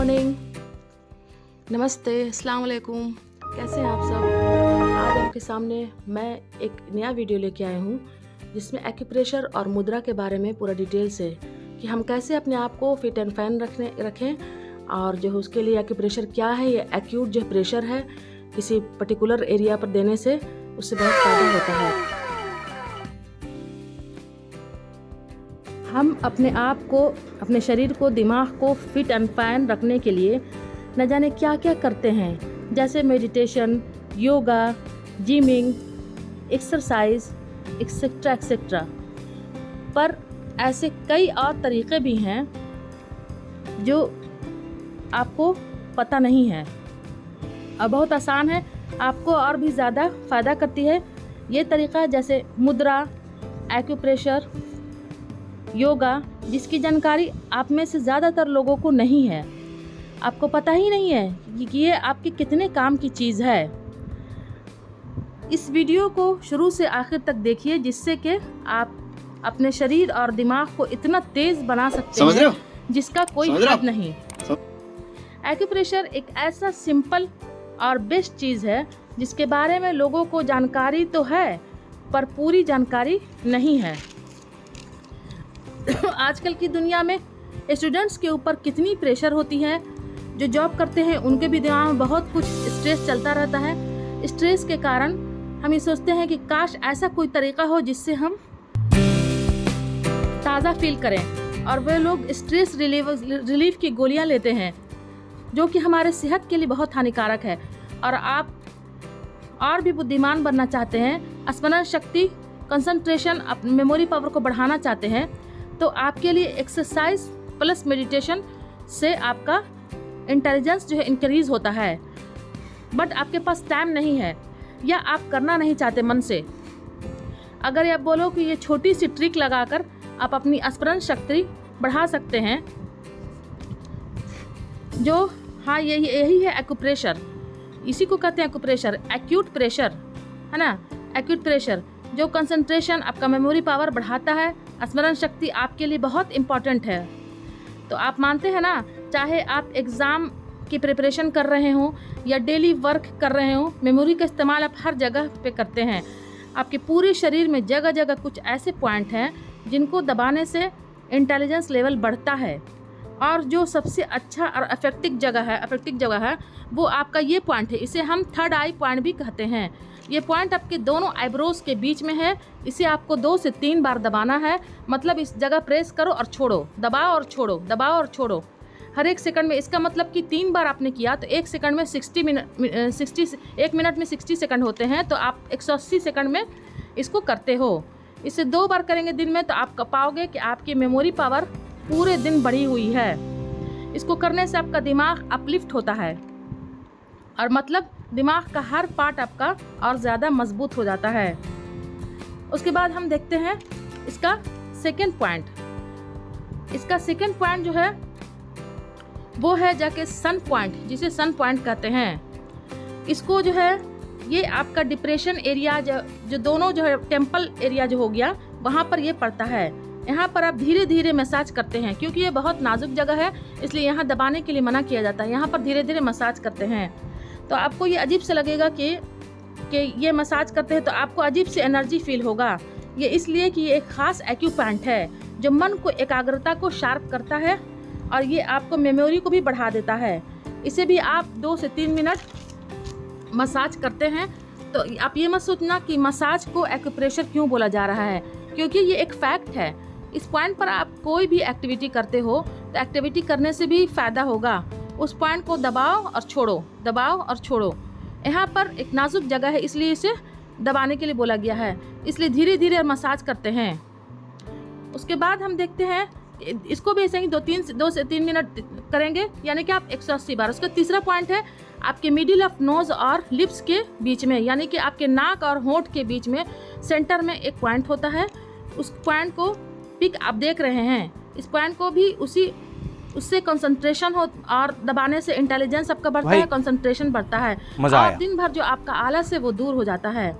Morning, नमस्ते, अस्सलाम वालेकुम। कैसे हैं आप सब? आज आपके सामने मैं एक नया वीडियो लेके आया हूँ जिसमें एक्यूप्रेशर और मुद्रा के बारे में पूरा डिटेल से कि हम कैसे अपने आप को फिट एंड फाइन रखें और जो उसके लिए एक्यूप्रेशर क्या है। ये एक्यूट जो प्रेशर है किसी पर्टिकुलर एरिया पर देने से उससे बहुत फ़ायदा होता है। हम अपने आप को, अपने शरीर को, दिमाग को फिट एंड फाइन रखने के लिए न जाने क्या क्या करते हैं, जैसे meditation, yoga, gymming, exercise, etcetera etcetera. पर ऐसे कई और तरीक़े भी हैं जो आपको पता नहीं है और बहुत आसान है, आपको और भी ज़्यादा फ़ायदा करती है ये तरीक़ा, जैसे मुद्रा, एक्यूप्रेशर, योगा, जिसकी जानकारी आप में से ज़्यादातर लोगों को नहीं है। आपको पता ही नहीं है कि ये आपके कितने काम की चीज़ है। इस वीडियो को शुरू से आखिर तक देखिए जिससे कि आप अपने शरीर और दिमाग को इतना तेज़ बना सकते हैं जिसका कोई हद नहीं। एक्यूप्रेशर एक ऐसा सिंपल और बेस्ट चीज़ है जिसके बारे में लोगों को जानकारी तो है पर पूरी जानकारी नहीं है। आजकल की दुनिया में स्टूडेंट्स के ऊपर कितनी प्रेशर होती है, जो जॉब करते हैं उनके भी दिमाग में बहुत कुछ स्ट्रेस चलता रहता है। स्ट्रेस के कारण हम ये सोचते हैं कि काश ऐसा कोई तरीका हो जिससे हम ताज़ा फील करें, और वे लोग स्ट्रेस रिलीफ की गोलियां लेते हैं जो कि हमारे सेहत के लिए बहुत हानिकारक है। और आप और भी बुद्धिमान बनना चाहते हैं, स्मरण शक्ति, कंसंट्रेशन, मेमोरी पावर को बढ़ाना चाहते हैं, तो आपके लिए एक्सरसाइज प्लस मेडिटेशन से आपका इंटेलिजेंस जो है इंक्रीज होता है। बट आपके पास टाइम नहीं है या आप करना नहीं चाहते मन से। अगर आप बोलो कि ये छोटी सी ट्रिक लगाकर आप अपनी स्मरण शक्ति बढ़ा सकते हैं, जो हाँ यही है एक्यूप्रेशर। इसी को कहते हैं एक्यूप्रेशर, एक्यूट प्रेशर, है ना। एक्यूट प्रेशर जो कंसंट्रेशन, आपका मेमोरी पावर बढ़ाता है, स्मरण शक्ति आपके लिए बहुत इम्पॉर्टेंट है। तो आप मानते हैं ना, चाहे आप एग्ज़ाम की प्रिपरेशन कर रहे हों या डेली वर्क कर रहे हों, मेमोरी का इस्तेमाल आप हर जगह पे करते हैं। आपके पूरे शरीर में जगह जगह कुछ ऐसे पॉइंट हैं जिनको दबाने से इंटेलिजेंस लेवल बढ़ता है। और जो सबसे अच्छा और अफेक्टिव जगह है वो आपका ये पॉइंट है। इसे हम थर्ड आई पॉइंट भी कहते हैं। ये पॉइंट आपके दोनों आईब्रोज के बीच में है। इसे आपको 2 से 3 बार दबाना है। मतलब इस जगह प्रेस करो और छोड़ो, दबाओ और छोड़ो, दबाओ और छोड़ो, हर 1 सेकंड में। इसका मतलब कि 3 बार आपने किया तो 1 सेकंड में 1 मिनट में 60 सेकंड होते हैं, तो आप 180 सेकंड में इसको करते हो। इसे 2 बार करेंगे दिन में तो आप पाओगे कि आपकी मेमोरी पावर पूरे दिन बढ़ी हुई है। इसको करने से आपका दिमाग अपलिफ्ट होता है और मतलब दिमाग का हर पार्ट आपका और ज़्यादा मजबूत हो जाता है। उसके बाद हम देखते हैं इसका सेकंड पॉइंट। इसका सेकंड पॉइंट जो है वो है जाके सन पॉइंट, जिसे सन पॉइंट कहते हैं। इसको जो है ये आपका डिप्रेशन एरिया जो दोनों जो है टेम्पल एरिया जो हो गया वहाँ पर ये पड़ता है। यहाँ पर आप धीरे धीरे मसाज करते हैं, क्योंकि ये बहुत नाजुक जगह है इसलिए यहाँ दबाने के लिए मना किया जाता है। यहाँ पर धीरे धीरे मसाज करते हैं तो आपको ये अजीब से लगेगा कि ये मसाज करते हैं तो आपको अजीब से एनर्जी फील होगा। ये इसलिए कि ये एक ख़ास एक्यूपॉइंट है जो मन को, एकाग्रता को शार्प करता है और ये आपको मेमोरी को भी बढ़ा देता है। इसे भी आप 2 से 3 मिनट मसाज करते हैं। तो आप ये मत सोचना कि मसाज को एक्यूप्रेशर क्यों बोला जा रहा है, क्योंकि ये एक फैक्ट है। इस पॉइंट पर आप कोई भी एक्टिविटी करते हो तो एक्टिविटी करने से भी फ़ायदा होगा। उस पॉइंट को दबाओ और छोड़ो, दबाओ और छोड़ो। यहाँ पर एक नाजुक जगह है इसलिए इसे दबाने के लिए बोला गया है, इसलिए धीरे धीरे मसाज करते हैं। उसके बाद हम देखते हैं इसको भी ऐसे ही 2 से 3 मिनट करेंगे, यानी कि आप 180 बार। उसका तीसरा पॉइंट है आपके मिडिल ऑफ नोज़ और लिप्स के बीच में, यानी कि आपके नाक और होंठ के बीच में सेंटर में एक पॉइंट होता है। उस पॉइंट को पिक आप देख रहे हैं, इस पॉइंट को भी उससे कंसंट्रेशन हो और दबाने से इंटेलिजेंस आपका बढ़ता है, कंसंट्रेशन बढ़ता है। आप दिन भर जो आपका आलस है वो दूर हो जाता है।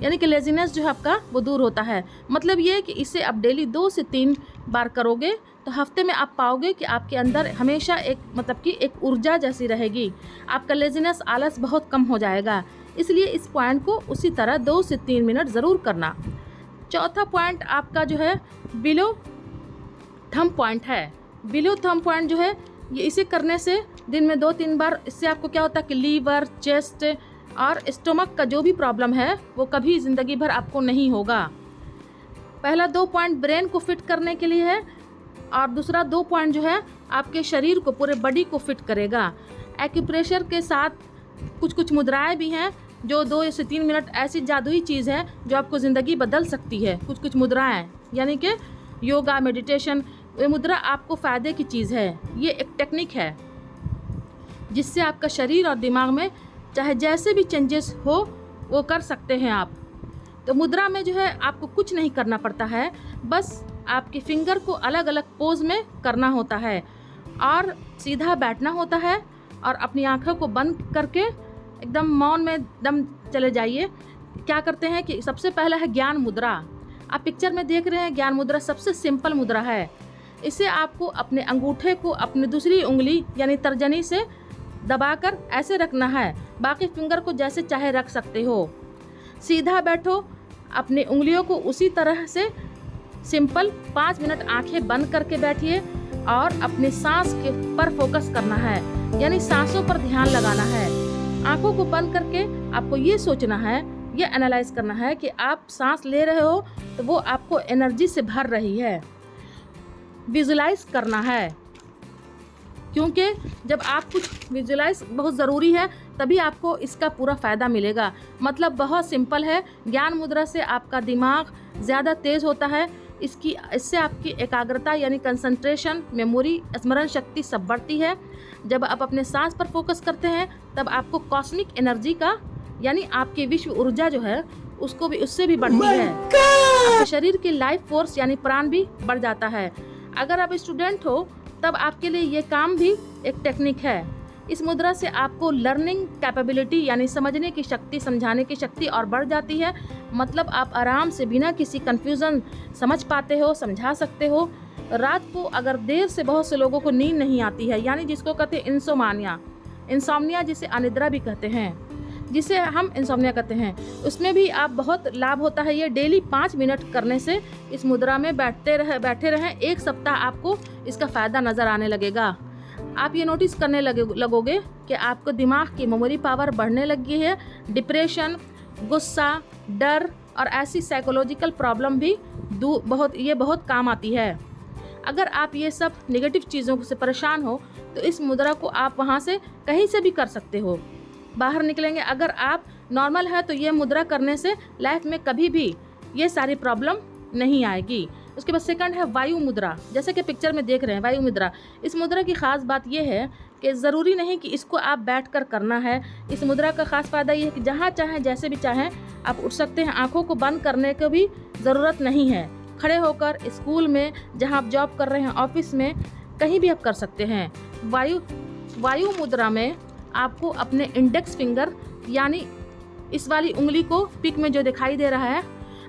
यानी कि लेजीनेस जो है आपका वो दूर होता है। मतलब ये कि इसे आप डेली 2 से 3 बार करोगे तो हफ्ते में आप पाओगे कि आपके अंदर हमेशा एक मतलब कि एक ऊर्जा जैसी रहेगी, आपका लेजीनेस आलस बहुत कम हो जाएगा। इसलिए इस पॉइंट को उसी तरह 2 से 3 मिनट ज़रूर करना। चौथा पॉइंट आपका जो है बिलो थंब पॉइंट है। बिलो थंब पॉइंट जो है ये इसे करने से दिन में 2-3 बार, इससे आपको क्या होता है कि लीवर, चेस्ट और स्टोमक का जो भी प्रॉब्लम है वो कभी ज़िंदगी भर आपको नहीं होगा। पहला 2 पॉइंट ब्रेन को फिट करने के लिए है और दूसरा 2 पॉइंट जो है आपके शरीर को, पूरे बॉडी को फिट करेगा। एक्यूप्रेशर के साथ कुछ मुद्राएं भी हैं जो 2 से 3 मिनट ऐसी जादुई चीज़ है जो आपको ज़िंदगी बदल सकती है। कुछ मुद्राएं यानी कि योगा, मेडिटेशन, ये मुद्रा आपको फ़ायदे की चीज़ है। ये एक टेक्निक है जिससे आपका शरीर और दिमाग में चाहे जैसे भी चेंजेस हो वो कर सकते हैं आप। तो मुद्रा में जो है आपको कुछ नहीं करना पड़ता है, बस आपके फिंगर को अलग अलग पोज में करना होता है और सीधा बैठना होता है और अपनी आंखों को बंद करके एकदम मौन में दम चले जाइए। क्या करते हैं कि सबसे पहला है ज्ञान मुद्रा। आप पिक्चर में देख रहे हैं, ज्ञान मुद्रा सबसे सिंपल मुद्रा है। इसे आपको अपने अंगूठे को अपनी दूसरी उंगली यानी तर्जनी से दबाकर ऐसे रखना है, बाकी फिंगर को जैसे चाहे रख सकते हो। सीधा बैठो, अपनी उंगलियों को उसी तरह से सिंपल 5 मिनट आंखें बंद करके बैठिए और अपनी सांस के पर फोकस करना है, यानी सांसों पर ध्यान लगाना है। आंखों को बंद करके आपको ये सोचना है, ये एनालाइज करना है कि आप सांस ले रहे हो तो वो आपको एनर्जी से भर रही है। विजुलाइज करना है, क्योंकि जब आप कुछ विजुलाइज बहुत ज़रूरी है तभी आपको इसका पूरा फ़ायदा मिलेगा। मतलब बहुत सिंपल है। ज्ञान मुद्रा से आपका दिमाग ज़्यादा तेज़ होता है, इससे आपकी एकाग्रता यानी कंसंट्रेशन, मेमोरी, स्मरण शक्ति सब बढ़ती है। जब आप अपने सांस पर फोकस करते हैं तब आपको कॉस्मिक एनर्जी का यानी आपकी विश्व ऊर्जा जो है उससे भी बढ़ती है। आपके शरीर की लाइफ फोर्स यानी प्राण भी बढ़ जाता है। अगर आप स्टूडेंट हो तब आपके लिए ये काम भी एक टेक्निक है। इस मुद्रा से आपको लर्निंग कैपेबिलिटी यानी समझने की शक्ति, समझाने की शक्ति और बढ़ जाती है। मतलब आप आराम से बिना किसी कंफ्यूजन समझ पाते हो, समझा सकते हो। रात को अगर देर से बहुत से लोगों को नींद नहीं आती है, यानी जिसको कहते हैं इंसोमानिया, जिसे अनिद्रा भी कहते हैं, जिसे हम इंसोम्निया कहते हैं, उसमें भी आप बहुत लाभ होता है। ये डेली 5 मिनट करने से इस मुद्रा में बैठे रहें, 1 सप्ताह आपको इसका फ़ायदा नज़र आने लगेगा। आप ये नोटिस करने लगोगे कि आपको दिमाग की मेमोरी पावर बढ़ने लगी है। डिप्रेशन, गुस्सा, डर और ऐसी साइकोलॉजिकल प्रॉब्लम भी बहुत काम आती है। अगर आप ये सब नेगेटिव चीज़ों से परेशान हो तो इस मुद्रा को आप वहाँ से कहीं से भी कर सकते हो, बाहर निकलेंगे। अगर आप नॉर्मल है तो ये मुद्रा करने से लाइफ में कभी भी ये सारी प्रॉब्लम नहीं आएगी। उसके बाद सेकंड है वायु मुद्रा, जैसे कि पिक्चर में देख रहे हैं वायु मुद्रा। इस मुद्रा की ख़ास बात यह है कि ज़रूरी नहीं कि इसको आप बैठकर करना है। इस मुद्रा का ख़ास फ़ायदा ये है कि जहाँ चाहें जैसे भी चाहें आप उठ सकते हैं। आँखों को बंद करने की भी ज़रूरत नहीं है। खड़े होकर स्कूल में, जहाँ आप जॉब कर रहे हैं, ऑफिस में, कहीं भी आप कर सकते हैं। वायु मुद्रा में आपको अपने इंडेक्स फिंगर यानी इस वाली उंगली को पिक में जो दिखाई दे रहा है,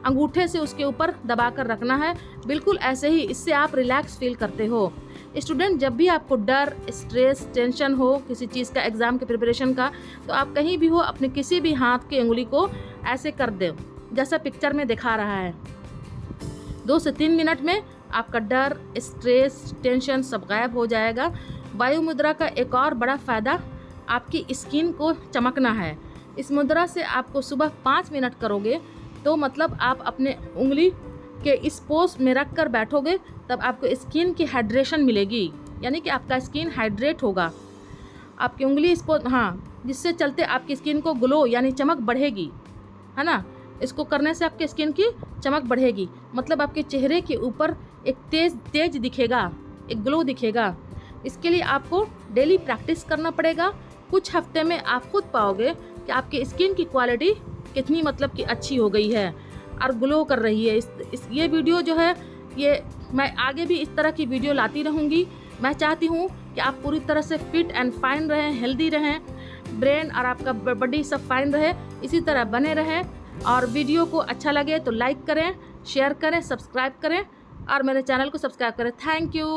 अंगूठे से उसके ऊपर दबाकर रखना है, बिल्कुल ऐसे ही। इससे आप रिलैक्स फील करते हो। स्टूडेंट, जब भी आपको डर, स्ट्रेस, टेंशन हो किसी चीज़ का, एग्ज़ाम के प्रिपरेशन का, तो आप कहीं भी हो अपने किसी भी हाथ की उंगली को ऐसे कर दो जैसा पिक्चर में दिखा रहा है। 2 से 3 मिनट में आपका डर, स्ट्रेस, टेंशन सब गायब हो जाएगा। वायु मुद्रा का एक और बड़ा फ़ायदा आपकी स्किन को चमकना है। इस मुद्रा से आपको सुबह 5 मिनट करोगे तो मतलब आप अपने उंगली के इस पोज में रख कर बैठोगे, तब आपको स्किन की हाइड्रेशन मिलेगी, यानी कि आपका स्किन हाइड्रेट होगा। आपकी उंगली इस पोज, जिससे चलते आपकी स्किन को ग्लो यानी चमक बढ़ेगी, है ना। इसको करने से आपके स्किन की चमक बढ़ेगी, मतलब आपके चेहरे के ऊपर एक तेज दिखेगा, एक ग्लो दिखेगा। इसके लिए आपको डेली प्रैक्टिस करना पड़ेगा। कुछ हफ्ते में आप खुद पाओगे कि आपकी स्किन की क्वालिटी कितनी मतलब कि अच्छी हो गई है और ग्लो कर रही है। ये वीडियो जो है, ये मैं आगे भी इस तरह की वीडियो लाती रहूँगी। मैं चाहती हूँ कि आप पूरी तरह से फिट एंड फाइन रहें, हेल्दी रहें, ब्रेन और आपका बॉडी सब फाइन रहे, इसी तरह बने रहें। और वीडियो को अच्छा लगे तो लाइक करें, शेयर करें, सब्सक्राइब करें और मेरे चैनल को सब्सक्राइब करें। Thank you.